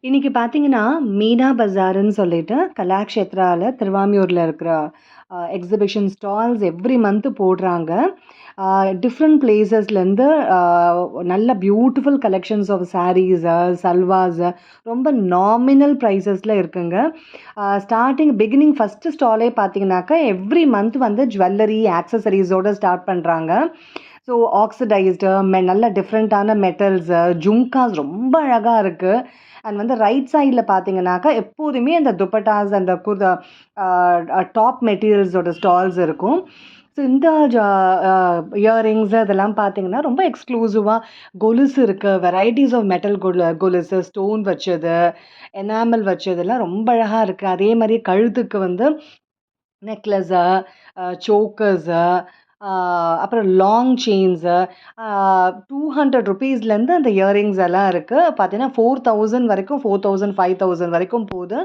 இன்னைக்கு பார்த்தீங்கன்னா, மீனா பஜாருன்னு சொல்லிட்டு கலாக்ஷேத்ரால திருவாமியூர்ல இருக்கிற எக்ஸிபிஷன் ஸ்டால்ஸ் எவ்ரி மந்த் போடுறாங்க. அ டிஃப்ரெண்ட் பிளேஸஸ்லேருந்து அ நல்ல பியூட்டிஃபுல் கலெக்ஷன்ஸ் ஆஃப் சல்வாஸு ரொம்ப நாமினல் பிரைஸஸ்ல இருக்குங்க. ஸ்டார்ட்டிங் பிகினிங் ஃபர்ஸ்ட் ஸ்டாலே பார்த்தீங்கன்னாக்கா, எவ்ரி மந்த் வந்து ஜுவல்லரி, ஆக்சஸரீஸோட ஸ்டார்ட் பண்றாங்க. ஸோ ஆக்சிடைஸ்டு நல்ல டிஃப்ரெண்ட்டான மெட்டல்ஸு, ஜும்காஸ் ரொம்ப அழகா இருக்கு. அண்ட் வந்து ரைட் சைட்ல பார்த்தீங்கன்னாக்கா, எப்போதுமே அந்த துப்பட்டாஸ் அந்த டாப் மெட்டீரியல்ஸோட ஸ்டால்ஸ் இருக்கும். ஸோ இந்த ஜ அ இயரிங்ஸ் அதெல்லாம் பார்த்தீங்கன்னா, ரொம்ப எக்ஸ்க்ளூசிவா கொலுசு இருக்கு. வெரைட்டீஸ் ஆஃப் மெட்டல் கொலுசு, ஸ்டோன் வச்சது, எனாமல் வச்சதெல்லாம் ரொம்ப அழகா இருக்கு. அதே மாரி கழுத்துக்கு வந்து நெக்லஸு, சோக்கர்ஸு, அ அப்புறம் லாங் செயின்ஸு, அ ₹200 அந்த இயரிங்ஸ் எல்லாம் இருக்கு. பார்த்தீங்கன்னா, 4000 வரைக்கும் 4000, 5000 வரைக்கும் போது.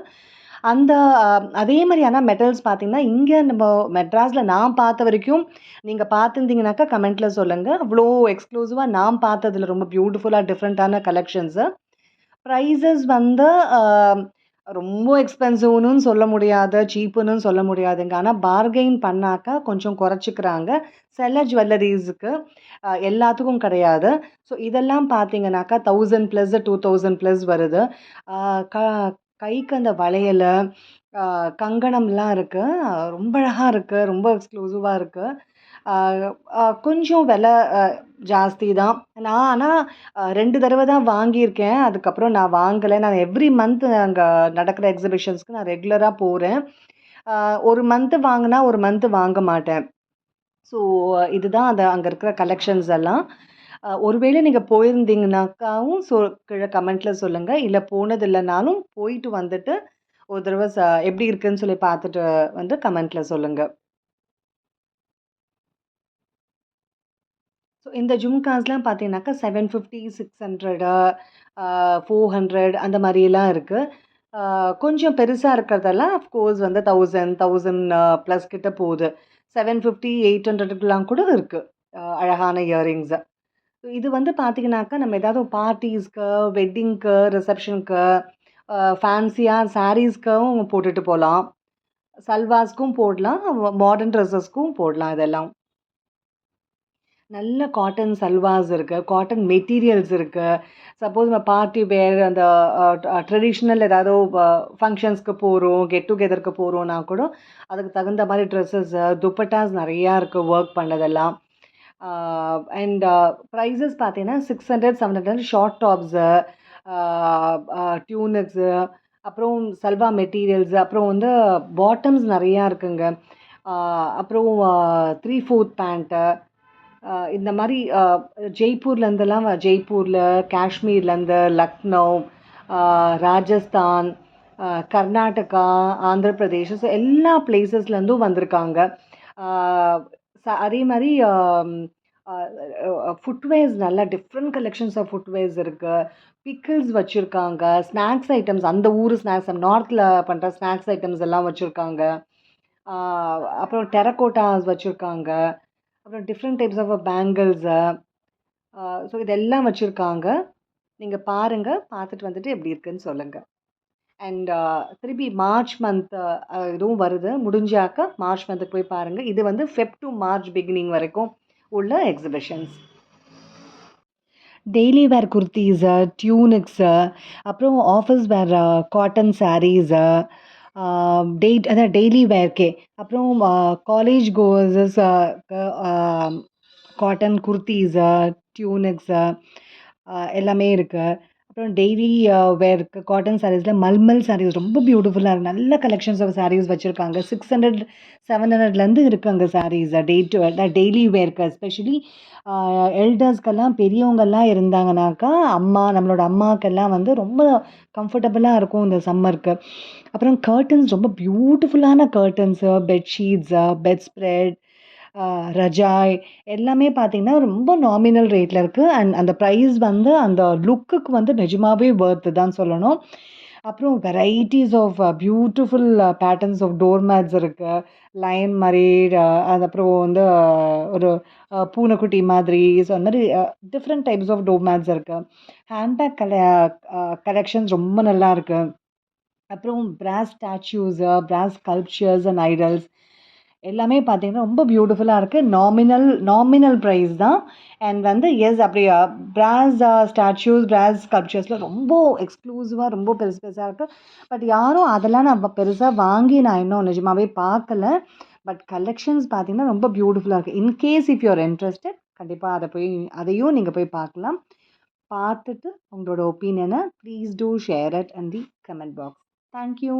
அந்த அ அதே மாரி ஆனா மெட்டல்ஸ் பார்த்தீங்கன்னா, இங்க நம்ம மெட்ராஸ்ல நான் பார்த்த வரைக்கும், நீங்க பார்த்திருந்தீங்கனாக்கா கமெண்ட்ல சொல்லுங்க. அவ்ளோ எக்ஸ்க்ளூசிவா நான் பார்த்ததுல ரொம்ப பியூட்டிஃபுல்லா டிஃப்ரெண்ட்டான கலெக்ஷன்ஸு. ப்ரைஸஸ் வந்து அ ரொம்ப எக்ஸ்பென்சிவ்னும் சொல்ல முடியாது, சீப்புன்னும் சொல்ல முடியாதுங்க. ஆனா பார்கெயின் பண்ணாக்கா கொஞ்சம் குறைச்சுக்கிறாங்க. சில ஜுவல்லரீஸ்க்கு எல்லாத்துக்கும் கிடையாது. ஸோ இதெல்லாம் பார்த்தீங்கன்னாக்கா 1000 ப்ளஸ் 2000 ப்ளஸ் வருது. அ க கைக்கு அந்த வளையலு, அ கங்கணம்லாம் இருக்கு. ரொம்ப அழகா இருக்கு. ரொம்ப எக்ஸ்க்ளூசிவா இருக்கு. அ கொஞ்சம் விலை ஜாஸ்தி தான். நான் ஆனா 2 தடவ தான் வாங்கியிருக்கேன். அதுக்கப்புறம் நான் வாங்கல. நான் எவ்ரி மந்த் அங்க நடக்கிற எக்ஸிபிஷன்ஸ்க்கு நான் ரெகுலரா போறேன். அ 1 மந்த் வாங்குனா, 1 மந்த் வாங்க மாட்டேன். ஸோ இதுதான் அங்க இருக்கிற கலெக்ஷன்ஸ் எல்லாம். ஒருவேளை நீங்க போயிருந்தீங்கனாக்காவும் கீழ கமெண்ட்ல சொல்லுங்க. இல்ல போனது இல்லனாலும் போயிட்டு வந்துட்டு ஒரு தடவ எப்படி இருக்குன்னு சொல்லி பார்த்துட்டு வந்து கமெண்ட்ல சொல்லுங்க. ஸோ இந்த ஜும்காஸ்லாம் பார்த்தீங்கன்னாக்கா 750, 600 அ 400 அந்த மாரியெல்லாம் இருக்கு. அ கொஞ்சம் பெருசா இருக்கிறதெல்லாம் அஃப்கோர்ஸ் வந்து 1000 ப்ளஸ் கிட்ட போது. 750, 800க்குலாம் கூட இருக்கு. அழகான இயரிங்ஸு. இது வந்து பார்த்தீங்கன்னாக்கா, நம்ம ஏதாவது பார்ட்டீஸ்க்கு, வெட்டிங்க்கு, ரிசப்ஷனுக்கு, ஃபேன்சியா சாரீஸ்க்கும் போட்டுட்டு போலாம். சல்வாஸ்க்கும் போடலாம். மாடர்ன் ட்ரெஸ்ஸஸ்க்கும் போடலாம் இதெல்லாம். நல்ல காட்டன் சல்வாஸ் இருக்கு. காட்டன் மெட்டீரியல்ஸ் இருக்கு. சப்போஸ் நம்ம பார்ட்டி வேர் அந்த ட்ரெடிஷ்னல் ஏதாவது ஃபங்ஷன்ஸ்க்கு போறோம், கெட் டுகெதருக்கு போறோம்னா கூட, அதுக்கு தகுந்த மாரி ட்ரெஸ்ஸஸு, துப்பட்டாஸ் நெறையா இருக்கு ஒர்க் பண்ணதெல்லாம். ஆ அண்ட் ப்ரைஸஸ் பார்த்தீங்கன்னா 600, 700 ஷார்ட் டாப்ஸு, ஆ அ டியூனிக்ஸு, அப்புறம் சல்வா மெட்டீரியல்ஸு, அப்புறம் வந்து பாட்டம்ஸ் நெறையா இருக்குங்க. ஆ அப்புறம் 3/4 பேண்ட்டு. இந்த மாரி ஜெய்ப்பூர்ல, காஷ்மீர்லேருந்து, லக்னோ, அ ராஜஸ்தான், கர்நாடகா, ஆந்திர பிரதேஷ் ஸோ எல்லா பிளேஸஸ்லேருந்தும் வந்திருக்காங்க. ஆ அதே மாரி அ ஃபுட்வேர்ஸ் நல்லா டிஃப்ரெண்ட் கலெக்ஷன்ஸ் ஆஃப் ஃபுட்வேர்ஸ் இருக்கு. பிக்கிள்ஸ் வச்சிருக்காங்க. ஸ்நாக்ஸ் ஐட்டம்ஸ் அந்த ஊர் ஸ்நாக்ஸ் நார்த்ல பண்ற ஸ்நாக்ஸ் ஐட்டம்ஸ் எல்லாம் வச்சிருக்காங்க. ஆ அப்புறம் டெரகோட்டாஸ் வச்சிருக்காங்க. அப்புறம் different types of bangles. So இதெல்லாம் வச்சிருக்காங்க. நீங்க பாருங்க. பார்த்துட்டு வந்துட்டு எப்படி இருக்குன்னு சொல்லுங்க. அண்ட் திருப்பி மார்ச் மந்த் இதுவும் வருது. முடிஞ்சாக்க மார்ச் மந்த்துக்கு போய் பாருங்க. இது வந்து ஃபெப் டூ மார்ச் பிகினிங் வரைக்கும் உள்ள எக்ஸிபிஷன்ஸ். டெய்லி வேர் குர்தீஸு, டியூனிக்ஸு, அப்புறம் ஆஃபீஸ் வேர் காட்டன் சாரீஸு, ஆ அதான் டெய்லி வேர்க்கே. அப்புறம் காலேஜ் கோர்ஸஸ் க்கு காட்டன் குர்தீஸு, டியூனிக்ஸு எல்லாமே இருக்கு. அப்புறம் டெய்லி வேர்க்கு காட்டன் சாரீஸ்ல மல்மல் சாரீஸ் ரொம்ப பியூட்டிஃபுல்லா இருக்கு. நல்ல கலெக்ஷன்ஸ் ஆஃப் சாரீஸ் வச்சிருக்காங்க. 600, 700லேருந்து இருக்கு அங்க சாரீஸ். டெய்லி வேர்க்கு எஸ்பெஷலி அ எல்டர்ஸ்க்கெல்லாம் பெரியவங்கலாம் இருந்தாங்கனாக்கா, நம்மளோட அம்மாக்கெல்லாம் வந்து ரொம்ப கம்ஃபர்டபுளா இருக்கும் இந்த சம்மருக்கு. அப்புறம் கர்டன்ஸ் ரொம்ப பியூட்டிஃபுல்லான கர்டன்ஸு, பெட்ஷீட்ஸு, பெட் ஸ்ப்ரெட், அ ரஜாய் எல்லாமே பார்த்தீங்கன்னா, ரொம்ப நாமினல் ரேட்ல இருக்கு. அண்ட் அந்த பிரைஸ் வந்து அந்த லுக்குக்கு வந்து நிஜமாவே வொர்த் தான் சொல்லணும். அப்புறம் varieties of beautiful patterns of door mats இருக்கு. லயன் மாரி, அது அப்புறம் வந்து ஒரு பூனைக்குட்டி மாதிரி. ஸோ அந்த மாரி different types of door mats இருக்கு. ஹேண்ட்பேக் கலெக்ஷன்ஸ் ரொம்ப நல்லா இருக்கு. அப்புறம் brass statues, brass sculptures and idols எல்லாமே பார்த்தீங்கன்னா, ரொம்ப பியூட்டிஃபுல்லா இருக்கு. நாமினல் பிரைஸ் தான். அண்ட் வந்து அப்படி பிராஸ் ஸ்டாச்சூஸ், பிராஸ் ஸ்கல்ப்சர்ஸ்ல ரொம்ப எக்ஸ்க்ளூசிவா ரொம்ப பெருசு பெருசா இருக்கு. பட் யாரும் அதெல்லாம் நான் பெருசா வாங்கி நான் இன்னும் நிஜமாவே பார்க்கல. பட் கலெக்ஷன்ஸ் பார்த்தீங்கன்னா, ரொம்ப பியூட்டிஃபுல்லா இருக்கு. In case if you are interested கண்டிப்பா அதையும் நீங்க போய் பார்க்கலாம். பார்த்துட்டு உங்களோட ஒப்பீனியன please do share it in the comment box. Thank you.